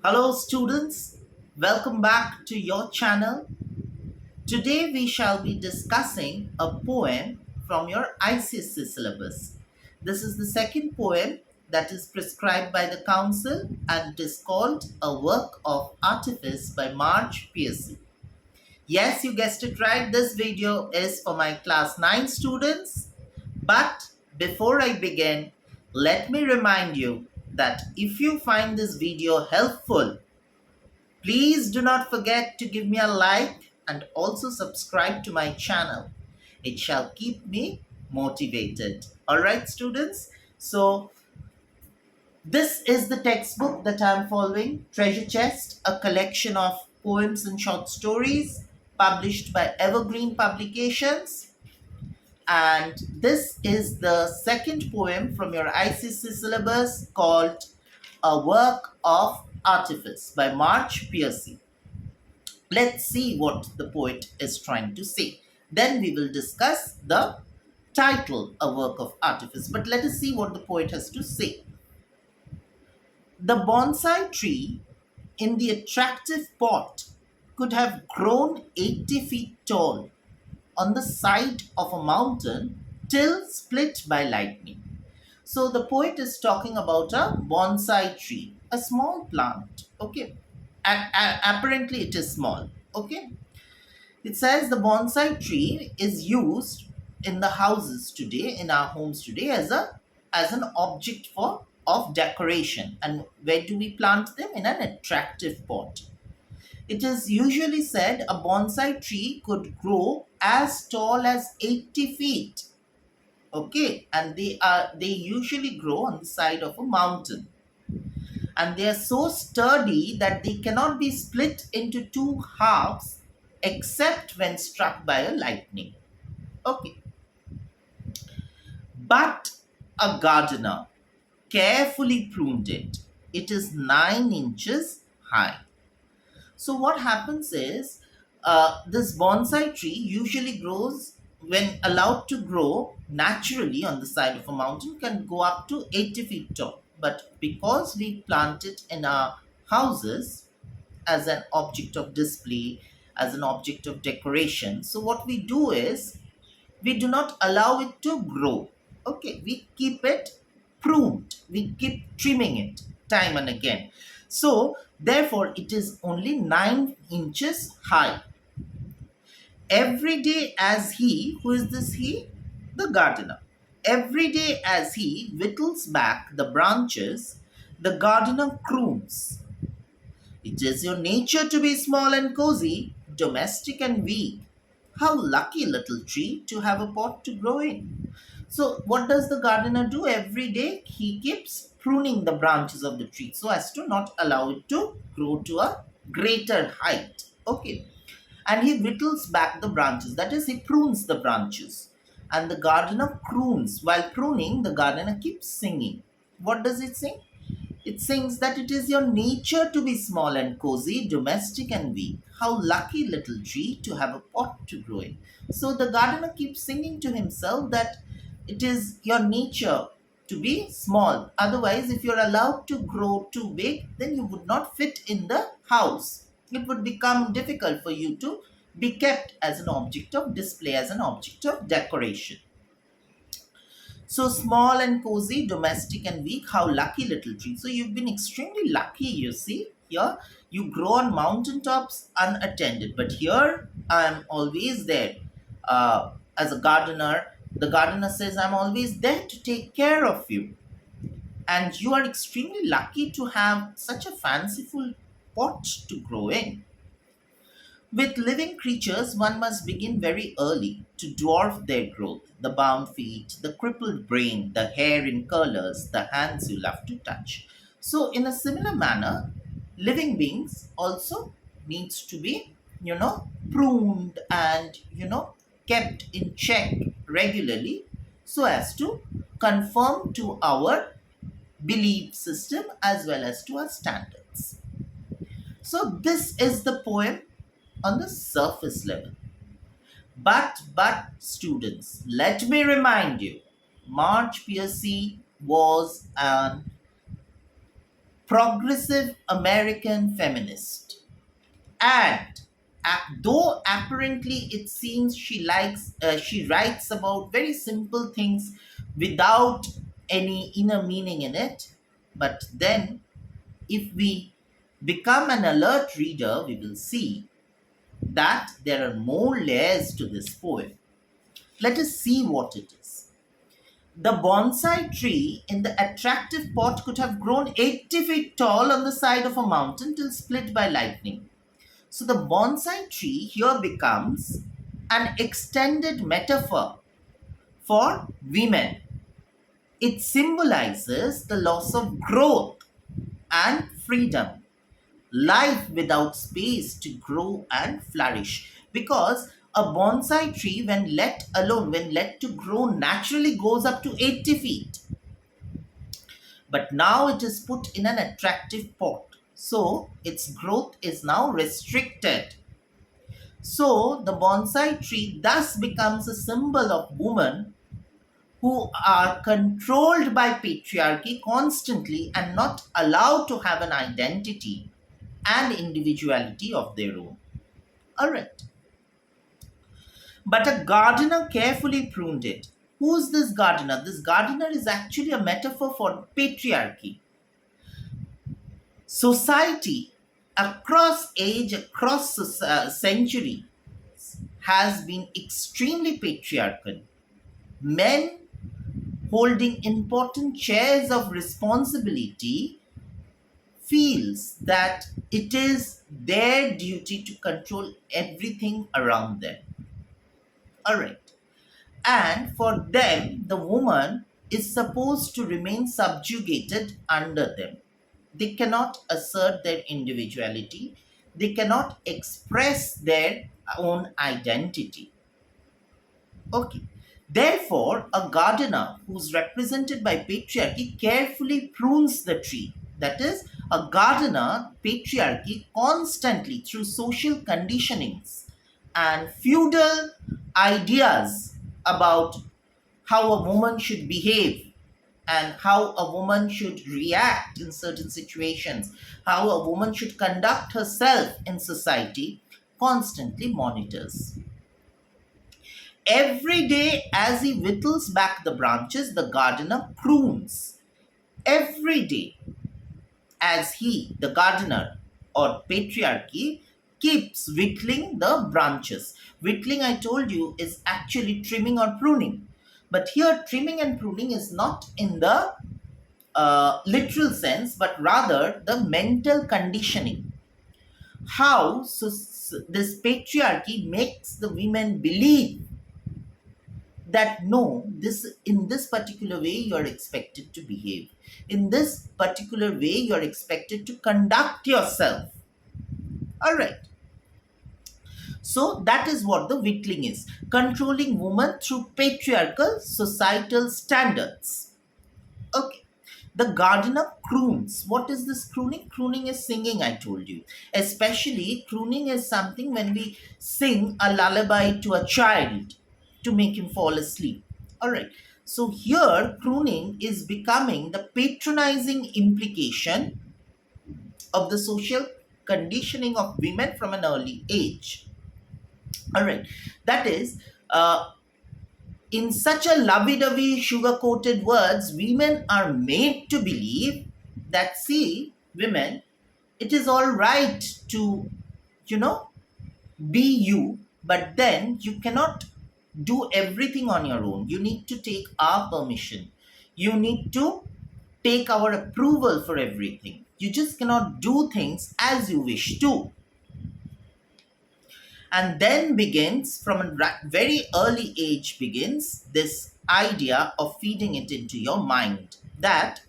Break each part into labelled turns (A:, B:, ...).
A: Hello, students. Welcome back to your channel. Today, we shall be discussing a poem from your ICSE syllabus. This is the second poem that is prescribed by the council and it is called A Work of Artifice by Marge, Piercy. Yes, you guessed it right. This video is for my class 9 students. But before I begin, let me remind you that if you find this video helpful, please do not forget to give me a like and also subscribe to my channel. It shall keep me motivated. All right, students? So, this is the textbook that I'm following, Treasure Chest, a collection of poems and short stories published by Evergreen Publications. And this is the second poem from your ICSE syllabus called A Work of Artifice by Marge, Piercy. Let's see what the poet is trying to say. Then we will discuss the title, A Work of Artifice. But let us see what the poet has to say. The bonsai tree in the attractive pot could have grown 80 feet tall on the side of a mountain till split by lightning. So the poet is talking about a bonsai tree, a small plant. Okay. Apparently it is small. Okay. It says the bonsai tree is used in the houses today, in our homes today, as an object for of decoration. And where do we plant them? In an attractive pot. It is usually said a bonsai tree could grow as tall as 80 feet. Okay, and they usually grow on the side of a mountain. And they are so sturdy that they cannot be split into two halves except when struck by a lightning. Okay. But a gardener carefully pruned it. It is 9 inches high. So what happens is this bonsai tree usually grows when allowed to grow naturally on the side of a mountain can go up to 80 feet tall. But because we plant it in our houses as an object of display, as an object of decoration, so what we do is we do not allow it to grow. Okay, we keep it pruned, we keep trimming it time and again. So, therefore, it is only 9 inches high. Every day, as he, who is this he? The gardener. Every day, as he whittles back the branches, the gardener croons. It is your nature to be small and cozy, domestic and weak. How lucky, little tree, to have a pot to grow in. So, what does the gardener do every day? He keeps pruning the branches of the tree so as to not allow it to grow to a greater height. Okay. And he whittles back the branches, that is, he prunes the branches. And the gardener croons. While pruning, the gardener keeps singing. What does it sing? It sings that it is your nature to be small and cozy, domestic and weak. How lucky, little tree, to have a pot to grow in. So the gardener keeps singing to himself that it is your nature to be small. Otherwise, if you're allowed to grow too big, then you would not fit in the house. It would become difficult for you to be kept as an object of display, as an object of decoration. So small and cozy, domestic and weak, how lucky, little tree. So you've been extremely lucky, you see. Here, you grow on mountaintops unattended. But here, I'm always there as a gardener. The gardener says, I'm always there to take care of you. And you are extremely lucky to have such a fanciful pot to grow in. With living creatures, one must begin very early to dwarf their growth. The bound feet, the crippled brain, the hair in curlers, the hands you love to touch. So, in a similar manner, living beings also needs to be, pruned and, kept in check regularly so as to conform to our belief system as well as to our standards. So, this is the poem on the surface level. But students, let me remind you, Marge Piercy was an progressive American feminist. And though apparently it seems she writes about very simple things without any inner meaning in it, but then if we become an alert reader, we will see that there are more layers to this poem. Let us see what it is. The bonsai tree in the attractive pot could have grown 80 feet tall on the side of a mountain till split by lightning. So the bonsai tree here becomes an extended metaphor for women. It symbolizes the loss of growth and freedom, life without space to grow and flourish. Because a bonsai tree, when let alone, when let to grow, naturally goes up to 80 feet. But now it is put in an attractive pot. So its growth is now restricted. So the bonsai tree thus becomes a symbol of women who are controlled by patriarchy constantly and not allowed to have an identity and individuality of their own. All right. But a gardener carefully pruned it. Who's this gardener? This gardener is actually a metaphor for patriarchy. Society across age, across century, has been extremely patriarchal. Men holding important chairs of responsibility feels that it is their duty to control everything around them. All right. And for them, the woman is supposed to remain subjugated under them. They cannot assert their individuality, they cannot express their own identity. Okay. Therefore, a gardener who's represented by patriarchy carefully prunes the tree. That is, a gardener, patriarchy, constantly through social conditionings and feudal ideas about how a woman should behave and how a woman should react in certain situations, how a woman should conduct herself in society, constantly monitors. Every day, as he whittles back the branches, the gardener prunes. Every day, as he, the gardener or patriarchy, keeps whittling the branches. Whittling, I told you, is actually trimming or pruning. But here, trimming and pruning is not in the literal sense, but rather the mental conditioning. How this patriarchy makes the women believe that no, this in this particular way you are expected to behave, in this particular way you are expected to conduct yourself. All right. So that is what the whittling is, controlling women through patriarchal societal standards. Okay. The gardener croons. What is this crooning? Crooning is singing, I told you. Especially, crooning is something when we sing a lullaby to a child to make him fall asleep. All right. So here, crooning is becoming the patronizing implication of the social conditioning of women from an early age. All right. That is, in such a lovey-dovey, sugar-coated words, women are made to believe that, see, women, it is all right to, you know, be you, but then you cannot do everything on your own. You need to take our permission. You need to take our approval for everything. You just cannot do things as you wish to. And then begins, from a very early age, begins this idea of feeding it into your mind that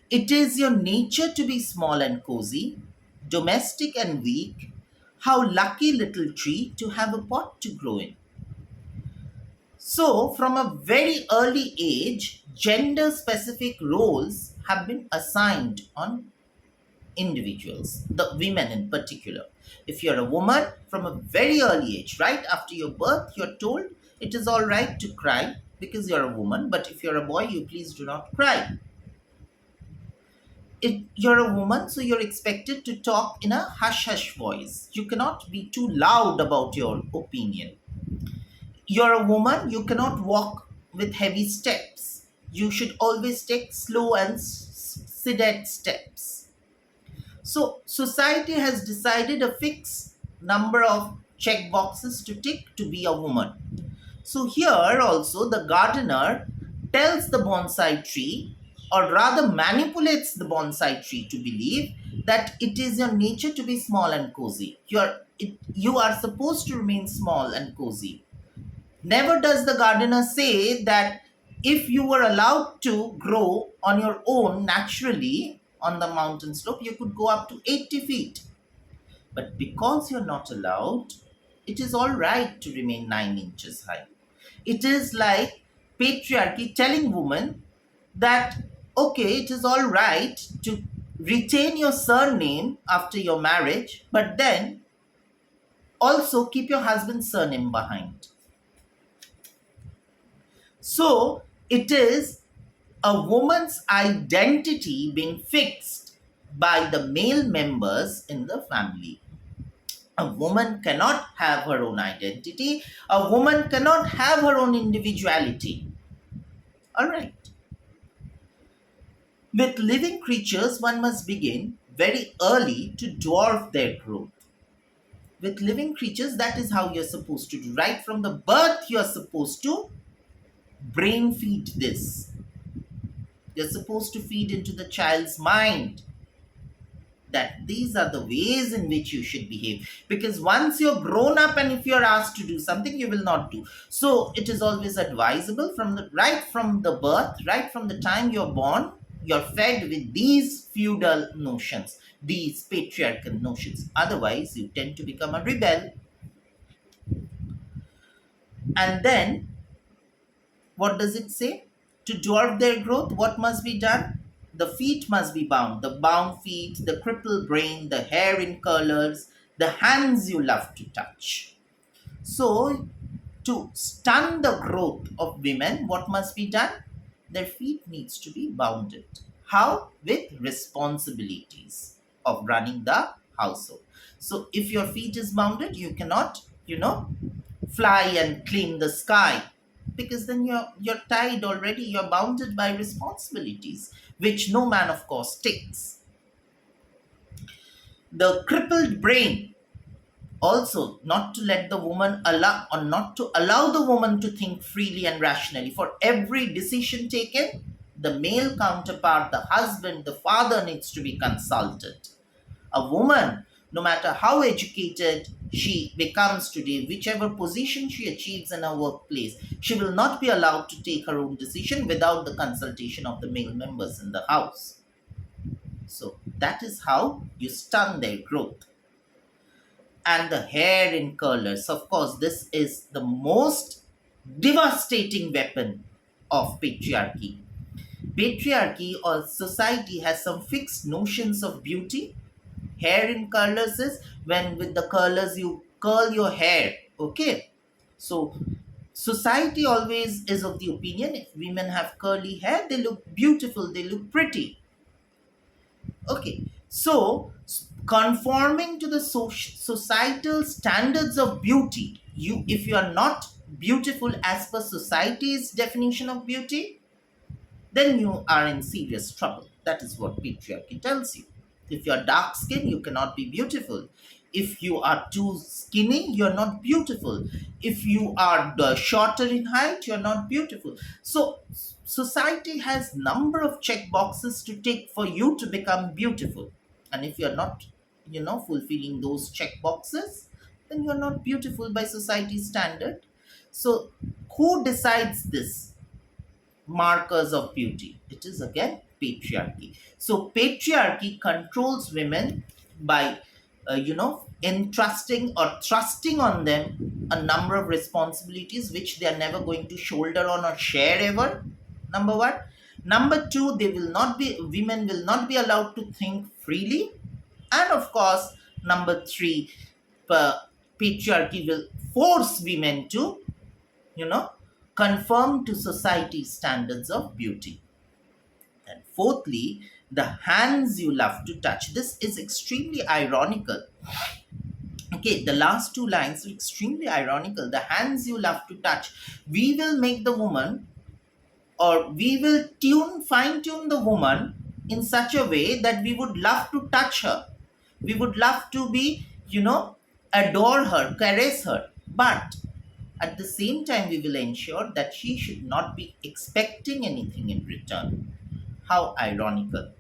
A: it is your nature to be small and cozy, domestic and weak. How lucky little tree to have a pot to grow in. So, from a very early age, gender specific roles have been assigned on individuals, the women in particular. If you're a woman, from a very early age, right after your birth, you're told it is all right to cry because you're a woman, but if you're a boy, you please do not cry. you're a woman, so you're expected to talk in a hush hush voice. You cannot be too loud about your opinion. You're a woman, you cannot walk with heavy steps. You should always take slow and sedate steps. So, society has decided a fixed number of check boxes to tick to be a woman. So, here also the gardener tells the bonsai tree, or rather manipulates the bonsai tree to believe that it is your nature to be small and cozy. You are supposed to remain small and cozy. Never does the gardener say that if you were allowed to grow on your own naturally on the mountain slope, you could go up to 80 feet. But because you're not allowed, it is all right to remain 9 inches high. It is like patriarchy telling women that, okay, it is all right to retain your surname after your marriage, but then also keep your husband's surname behind. So it is a woman's identity being fixed by the male members in the family. A woman cannot have her own identity. A woman cannot have her own individuality. All right. With living creatures, one must begin very early to dwarf their growth. With living creatures, that is how you're supposed to do. Right from the birth, you're supposed to brain feed this. You're supposed to feed into the child's mind that these are the ways in which you should behave. Because once you're grown up and if you're asked to do something, you will not do. So it is always advisable from the right from the birth, right from the time you're born, you're fed with these feudal notions, these patriarchal notions. Otherwise, you tend to become a rebel. And then, what does it say? To dwarf their growth, what must be done? The feet must be bound. The bound feet, the crippled brain, the hair in curlers, the hands you love to touch. So, to stun the growth of women, what must be done? Their feet needs to be bounded. How? With responsibilities of running the household. So, if your feet is bounded, you cannot, fly and clean the sky, because then you're tied already. You're bounded by responsibilities which no man of course takes. The crippled brain, also not to let the woman allow, or not to allow the woman to think freely and rationally. For every decision taken, the male counterpart, the husband, the father, needs to be consulted. A woman, no matter how educated she becomes today, whichever position she achieves in her workplace, she will not be allowed to take her own decision without the consultation of the male members in the house. So that is how you stun their growth. And the hair in curlers, of course, this is the most devastating weapon of patriarchy. Patriarchy or society has some fixed notions of beauty. Hair in curlers is when with the curlers you curl your hair. Okay. So society always is of the opinion if women have curly hair, they look beautiful, they look pretty. Okay. So conforming to the societal standards of beauty, if you are not beautiful as per society's definition of beauty, then you are in serious trouble. That is what patriarchy tells you. If you're dark skinned, you cannot be beautiful. If you are too skinny, you're not beautiful. If you are shorter in height, you're not beautiful. So society has number of check boxes to tick for you to become beautiful. And if you're not, fulfilling those check boxes, then you're not beautiful by society's standard. So who decides this? Markers of beauty. It is again patriarchy. So patriarchy controls women by, entrusting or thrusting on them a number of responsibilities which they are never going to shoulder on or share ever. Number one. Number two, women will not be allowed to think freely. And of course, number three, patriarchy will force women to, you know, conform to society's standards of beauty. And fourthly, the hands you love to touch. This is extremely ironical. Okay, the last two lines are extremely ironical. The hands you love to touch. We will make the woman, or we will fine tune the woman in such a way that we would love to touch her. We would love to be, adore her, caress her. But at the same time, we will ensure that she should not be expecting anything in return. How ironical.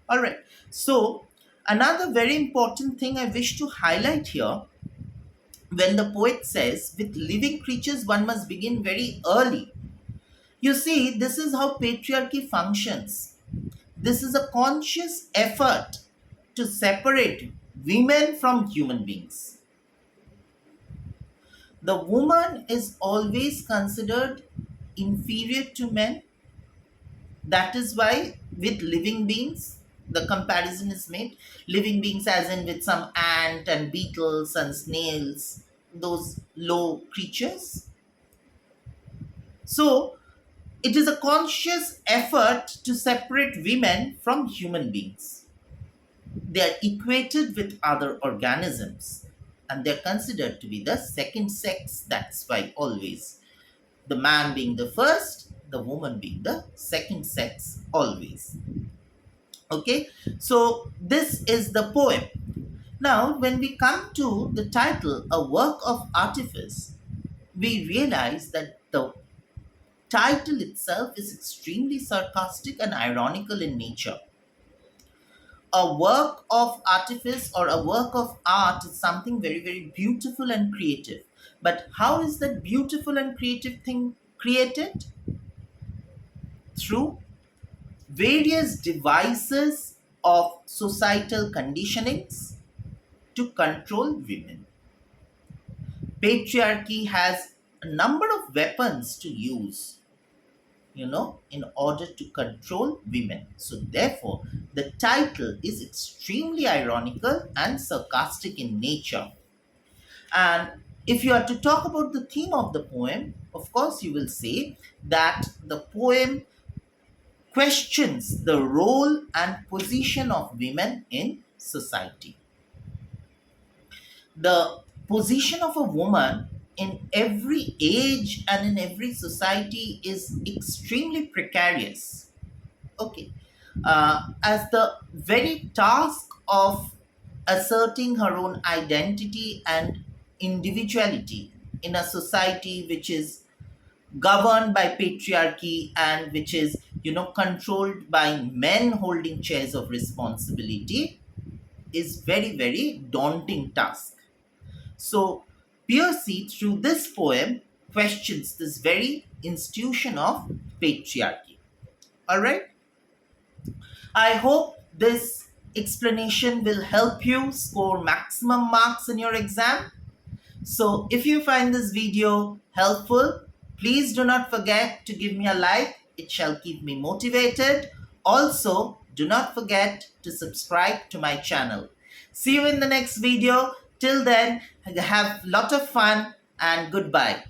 A: All right. So, another very important thing I wish to highlight here, when the poet says, with living creatures, one must begin very early. You see, this is how patriarchy functions. This is a conscious effort to separate women from human beings. The woman is always considered inferior to men. That is why, with living beings, the comparison is made. Living beings, as in with some ant and beetles and snails, those low creatures. So, it is a conscious effort to separate women from human beings. They are equated with other organisms and they're considered to be the second sex. That's why always the man being the first, the woman being the second sex, always. Okay, so this is the poem. Now, when we come to the title, A Work of Artifice, we realize that the title itself is extremely sarcastic and ironical in nature. A work of artifice or a work of art is something very, very beautiful and creative. But how is that beautiful and creative thing created? Through various devices of societal conditionings to control women. Patriarchy has a number of weapons to use, in order to control women. So, therefore, the title is extremely ironical and sarcastic in nature. And if you are to talk about the theme of the poem, of course, you will say that the poem questions the role and position of women in society. The position of a woman in every age and in every society is extremely precarious. Okay. As the very task of asserting her own identity and individuality in a society which is governed by patriarchy and which is, controlled by men holding chairs of responsibility, is very, very daunting task. So, Piercy, through this poem, questions this very institution of patriarchy. All right? I hope this explanation will help you score maximum marks in your exam. So, if you find this video helpful, please do not forget to give me a like. It shall keep me motivated. Also, do not forget to subscribe to my channel. See you in the next video. Till then, have a lot of fun and goodbye.